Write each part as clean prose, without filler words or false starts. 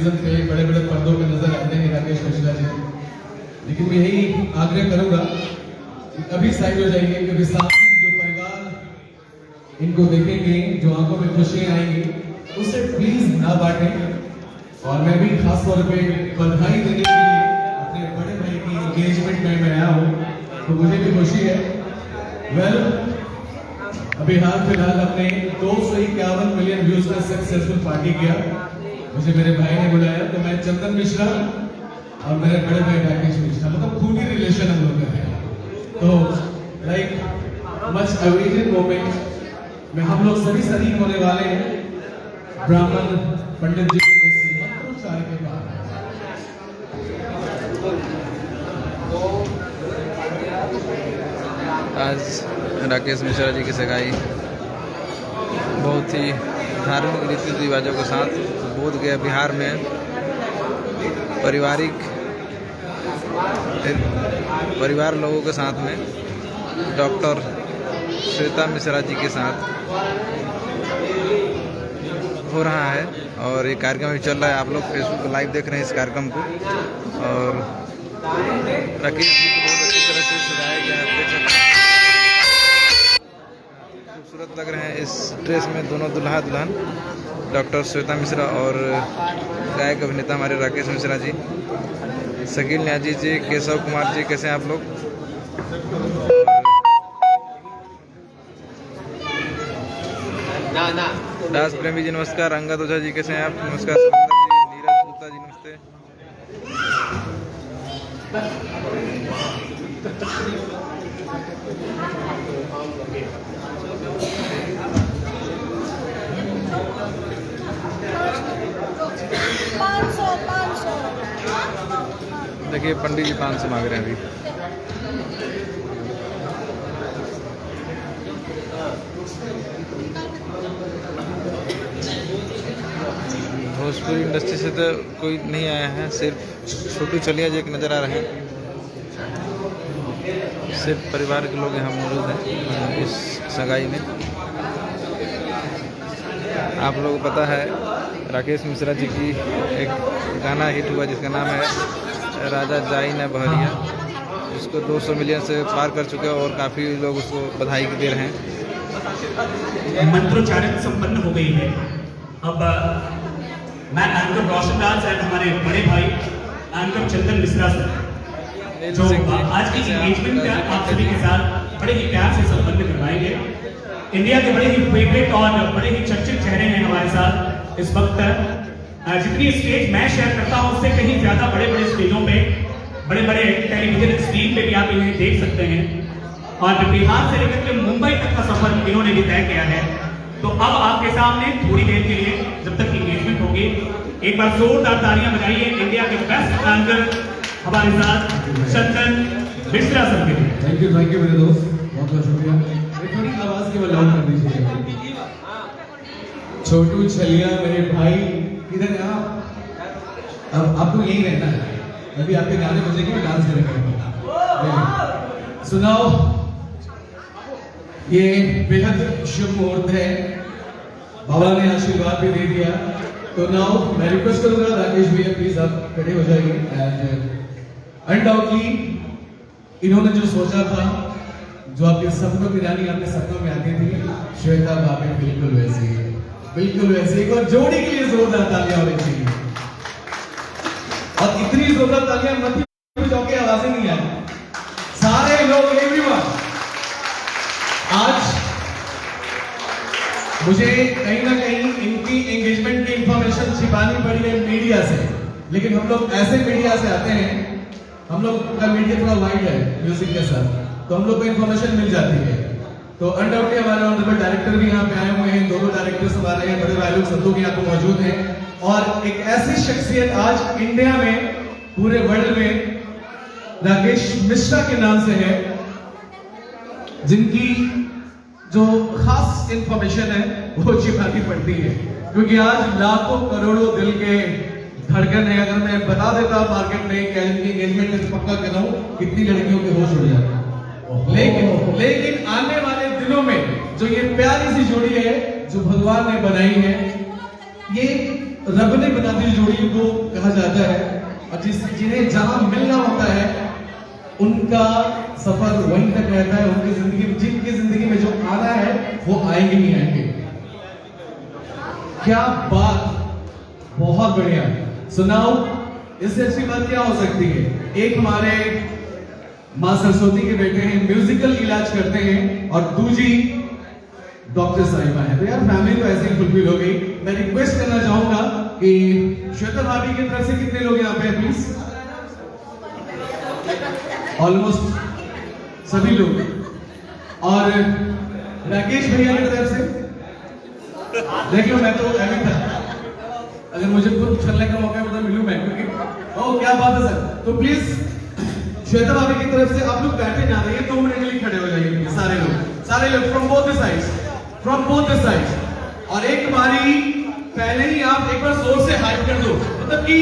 Television पे बड़े बड़े पर्दों पे नजर आते हैं राकेश मिश्रा जी, लेकिन मैं यही आग्रह करूंगा कि अभी साइड हो जाइए, क्योंकि सामने जो परिवार इनको देखेंगे, जो आंखों में खुशियां आएंगी, उसे प्लीज ना बांटें। और मैं भी खास तौर पे बधाई देने के लिए अपने बड़े भाई की एंगेजमेंट में मैं आया हूँ, तो मुझे भी खुशी है। वेल, अभी हाल फिलहाल हमने 251 मिलियन व्यूज का सक्सेसफुल पार्टी किया। मुझे मेरे भाई ने बुलाया, तो मैं चंदन मिश्रा और मेरे बड़े भाई राकेश मिश्रा, मतलब खूनी रिलेशन हम लोग का है। तो लाइक मच अवेटेड मोमेंट में हम लोग सभी शरीक होने वाले हैं ब्राह्मण पंडित जी के इस मंत्रोच्चार के बाद। आज राकेश मिश्रा जी की सगाई बहुत ही धार्मिक रीति रिवाजों के साथ बोध गया बिहार में परिवार लोगों के साथ में डॉक्टर श्वेता मिश्रा जी के साथ हो रहा है। और ये कार्यक्रम भी चल रहा है, आप लोग फेसबुक पर लाइव देख रहे हैं इस कार्यक्रम को। और राकेश जी को बहुत अच्छी तरह से सजाया गया है, देख सकते हैं खूबसूरत लग रहे हैं इस ड्रेस में दोनों दुल्हा दुल्हन, डॉक्टर श्वेता मिश्रा और गायक अभिनेता हमारे राकेश मिश्रा जी। शकील न्याजी जी, केशव कुमार जी, कैसे हैं आप लोग? दास प्रेमी जी नमस्कार। अंगद ओझा जी कैसे हैं आप? नमस्कार। जी, नीरज गुप्ता जी नमस्ते। देखिए पंडित जी 500 मांग रहे हैं अभी। भोजपुरी इंडस्ट्री से तो कोई नहीं आया है, सिर्फ छोटू चलिया जी एक नज़र आ रहे हैं। सिर्फ परिवार के लोग यहाँ मौजूद हैं इस सगाई में। आप लोगों को पता है राकेश मिश्रा जी की एक गाना हिट हुआ जिसका नाम है राजा जाई न बहरिया, जिसको 200 मिलियन से पार कर चुके हैं और काफ़ी लोग उसको बधाई दे रहे हैं। मंत्रोच्चारण संपन्न हो गई है। अब मैं एंकर रोशन राज एंड हमारे बड़े भाई एंकर चंदन मिश्रा सर जो आज की एंगेजमेंट का आप सभी के साथ बड़े ही प्यार से संपन्न करवाएंगे। इंडिया के बड़े ही फेवरेट और बड़े ही चर्चित चेहरे हैं हमारे साथ इस वक्त। जितनी स्टेज मैं शेयर करता हूं उससे कहीं ज्यादा बड़े बड़े स्टेजों पे, बड़े बड़े टेलीविजन स्क्रीन पे भी आप इन्हें देख सकते हैं। और बिहार से लेकर के मुंबई तक का सफर इन्होंने भी तय किया है। तो अब आपके सामने थोड़ी देर के लिए जब तक एंगेजमेंट होगी, एक बार जोरदार तालियां बजाइए इंडिया के बेस्ट एंकर हमारे साथ चंदन मिश्रा सर के लिए। थैंक यू मेरे दोस्त, बहुत बहुत शुक्रिया। थोड़ी आवाज के लाउड कर दीजिए। छोटू छलिया मेरे भाई, इधर है आप। अब आपको यही रहना है, अभी आपके गाने बजेंगे, डांस करेंगे। सुनाओ, ये बेहद शुभ मुहूर्त है, बाबा ने आशीर्वाद भी दे दिया। तो नाउ मैं रिक्वेस्ट करूंगा राकेश भैया प्लीज आप खड़े हो जाइए। एंड अनडाउटली इन्होंने जो सोचा था, जो आपके सपनों की रानी आपके सपनों में आती थी, श्वेता भाभी बिल्कुल वैसी है, बिल्कुल वैसी। एक और जोड़ी के लिए जोरदार तालियां होनी चाहिए। और इतनी जोरदार तालियां मत बजाओ के आवाजें नहीं आई। सारे लोग, एवरीवन, आज मुझे कहीं ना कहीं इनकी एंगेजमेंट की इंफॉर्मेशन छिपानी पड़ी है मीडिया से, लेकिन हम लोग ऐसे मीडिया से आते हैं, हम लोग का मीडिया थोड़ा वाइड है म्यूजिक के साथ, तो हम लोग को इंफॉर्मेशन मिल जाती है। तो अनडाउटली हमारे ऑनरेबल डायरेक्टर भी यहाँ पे आए हुए हैं, दोनों डायरेक्टर्स हमारे हैं, बड़े भाई लोग सब लोग यहाँ पे मौजूद हैं। और एक ऐसी शख्सियत आज इंडिया में, पूरे वर्ल्ड में राकेश मिश्रा के नाम से है, जिनकी जो खास इंफॉर्मेशन है वो छिपानी पड़ती है, क्योंकि आज लाखों करोड़ों दिल के धड़कन है। अगर मैं बता देता मार्केट में एंगेजमेंट में, तो पक्का कर रहा हूं कितनी लड़कियों के होश उड़ जाते। लेकिन आने वाले दिनों में जो ये प्यारी सी जोड़ी है जो भगवान ने बनाई है, ये रब ने बना दी जोड़ी को कहा जाता है, और जिन्हें जहां मिलना होता है उनका सफर वहीं तक रहता है। उनकी जिंदगी, जिनकी जिंदगी में जो आना है वो आएंगे नहीं आएंगे। क्या बात, बहुत बढ़िया। सुनाओ, इससे अच्छी बात क्या हो सकती है। एक हमारे मां सरस्वती के बेटे हैं, म्यूजिकल इलाज करते हैं, और दूजी डॉक्टर साहिबा है। तो यार फैमिली तो ऐसे ही फुलफिल हो गई। मैं रिक्वेस्ट करना चाहूंगा कि श्वेता भाभी की तरफ से कितने लोग यहाँ पे, प्लीज। ऑलमोस्ट सभी लोग। और राकेश भैया की तरफ से देख लो, मैं तो अभी था, अगर मुझे खुद चलने का मौका मिला मिलूं मैं, क्योंकि ओ क्या बात है सर। तो प्लीज श्वेता भाभी की तरफ से आप लोग बैठे जा रहे हैं, 2 मिनट के लिए खड़े हो जाइए सारे लोग फ्रॉम बोथ द साइड्स। और एक बारी पहले ही आप एक बार जोर से हाइप कर दो, मतलब कि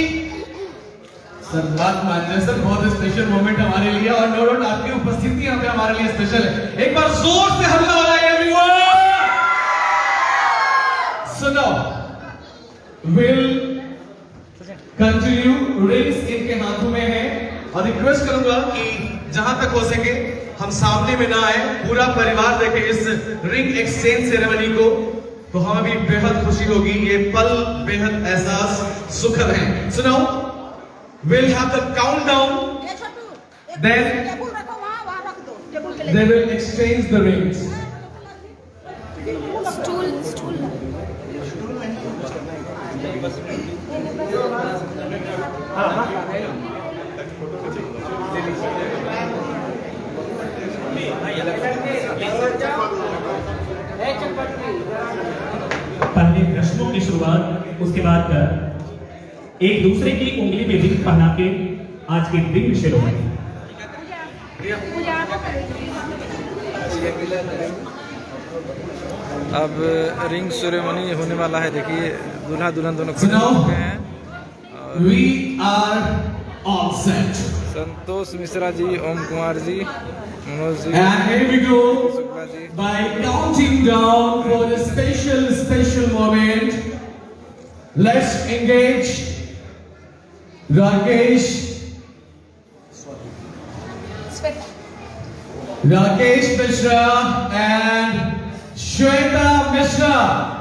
सर बात मान जाए सर, बहुत स्पेशल मोमेंट हमारे लिए, और नो डाउट आपकी उपस्थिति यहाँ पे हमारे लिए स्पेशल है। एक बार जोर से हल्ला हो रहा है एवरीवन। सुनो, विल कंटिन्यू, रिंग्स इनके हाथों में है, और रिक्वेस्ट करूंगा कि जहां तक हो सके हम सामने में ना आए, पूरा परिवार देखे इस रिंग एक्सचेंज सेरेमनी को, तो हमें भी बेहद खुशी होगी। ये पल बेहद एहसास सुखद है। सुनो, we'll have the countdown, then they will exchange the rings. Stool पहले रस्मों की शुरुआत, उसके बाद एक दूसरे की उंगली में रिंग पहना के आज की रिंग सेरेमनी। अब रिंग सेरेमनी होने वाला है। देखिए दूल्हा दुल्हन दोनों खड़े सुनाओ, हो चुके हैं। we are all set, Santosh Mishra ji, Om Kumar ji, Manoj ji, and here we go Shukla ji. by counting down for a special moment. Let's engage Rakesh Mishra and Shweta Mishra.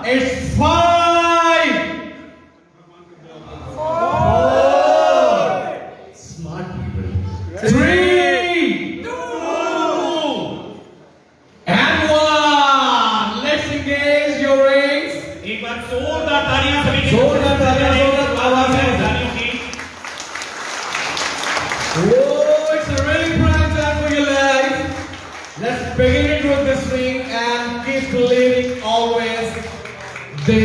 It's 5, 4, smart people, 3, 2, and 1. Let's engage your rings. एक बार जोरदार तालियां सभी के जोरदार तालियां, जोरदार आवाज है। तालियों की। Oh, it's a really prime time for your life. Let's begin it with this ring and keep living always. The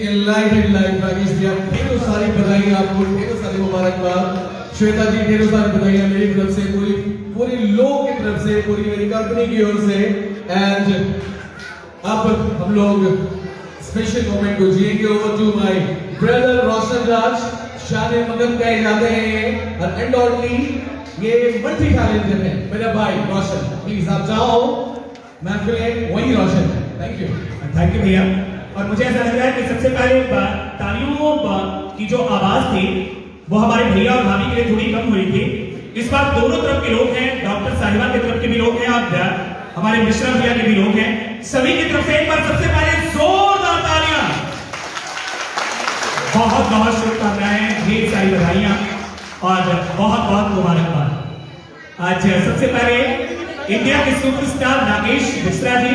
enlightened life, Rakesh ji, आप ढेरों सारी बधाई, आपको ढेरों सारी मुबारकबाद। श्वेता जी, ढेरों सारी बधाई मेरी तरफ से, पूरी लोग की तरफ से, पूरी मेरी कंपनी की ओर से। एंड अब हम लोग स्पेशल मोमेंट को जिएंगे। ओवर टू माय ब्रदर रोशन राज, शान मगन कहे जाते हैं, और एंड ओनली ये मल्टी टैलेंटेड है मेरा भाई रोशन। प्लीज आप जाओ, महफिल वही रोशन है। थैंक यू भैया। और मुझे ऐसा लग रहा है कि सबसे पहले तालियों की जो आवाज थी वो हमारे भैया और भाभी के लिए थोड़ी कम हुई थी। इस बार दोनों तरफ के लोग हैं, डॉक्टर साहिबा की तरफ के भी लोग हैं, और हमारे मिश्रा भैया के भी लोग हैं। सभी की तरफ से एक बार सबसे पहले जोरदार तालियां। बहुत बहुत शुभकामनाएं, ढेर सारी बधाइयां और बहुत बहुत मुबारकबाद। आज सबसे पहले इंडिया के सुपरस्टार राकेश मिश्रा जी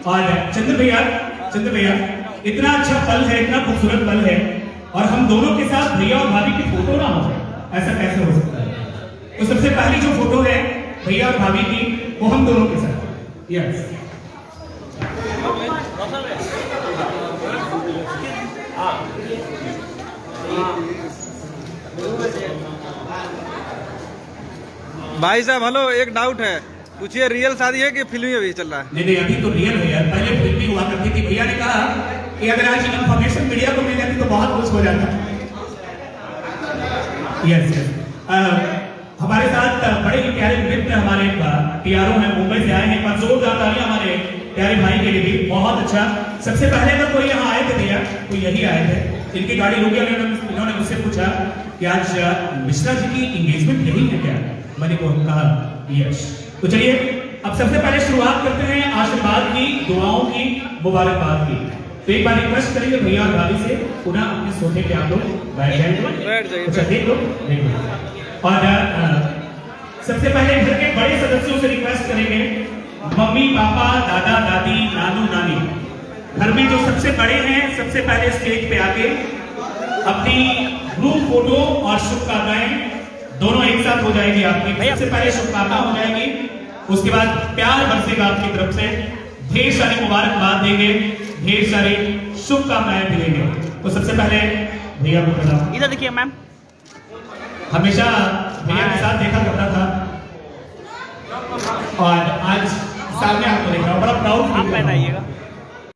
और चंद्र भैया, इतना अच्छा पल है, इतना खूबसूरत पल है, और हम दोनों के साथ भैया और भाभी की फोटो ना हो जाए, ऐसा कैसे हो सकता है। तो सबसे पहली जो फोटो है भैया और भाभी की, वो हम दोनों के साथ। यस, भाई साहब हेलो, एक डाउट है, पूछिए रियल शादी है कि फिल्मी अभी चल रहा है? नहीं अभी तो रियल है यार, पहले फिल्मी हुआ करती थी। भैया ने कहा कि अगर आज इंफॉर्मेशन मीडिया को मिल जाती तो बहुत कुछ हो जाता। यस, हमारे साथ बड़े ही प्यारे मित्र हमारे टीआरओ हैं, मुंबई से आए हैं। पर जोरदार तालियां हमारे प्यारे भाई के लिए भी। बहुत अच्छा। सबसे पहले अगर कोई यहाँ आए थे भैया, तो यही आए थे, इनकी गाड़ी रुक गया, इन्होंने मुझसे पूछा कि आज मिश्रा जी की एंगेजमेंट यही है क्या? मैंने कहा यस। तो चलिए अब सबसे पहले शुरुआत करते हैं आशीर्वाद की, दुआओं की, मुबारकबाद की। तो एक बार रिक्वेस्ट करेंगे भैया और भाभी से पुनः अपने सोफे पे आप लोग बैठ जाइए। अच्छा देख लो। और सबसे पहले घर के बड़े सदस्यों से रिक्वेस्ट करेंगे, मम्मी पापा दादा दादी नानू नानी, घर में जो सबसे बड़े हैं सबसे पहले स्टेज पे आके अपनी ग्रुप फोटो और शुभकामनाएं दोनों एक साथ हो जाएगी आपकी। सबसे पहले शुभकामना हो जाएगी, उसके बाद प्यार बरसेगा आपकी तरफ से, ढेर सारी मुबारकबाद देंगे, ढेर सारी शुभकामनाएं मिलेंगे। तो सबसे पहले भैया को प्रणाम। इधर देखिए मैम, हमेशा भैया के साथ देखा करता था और आज सामने आपको देख रहा हूँ, बड़ा प्राउड आप पहनाइएगा।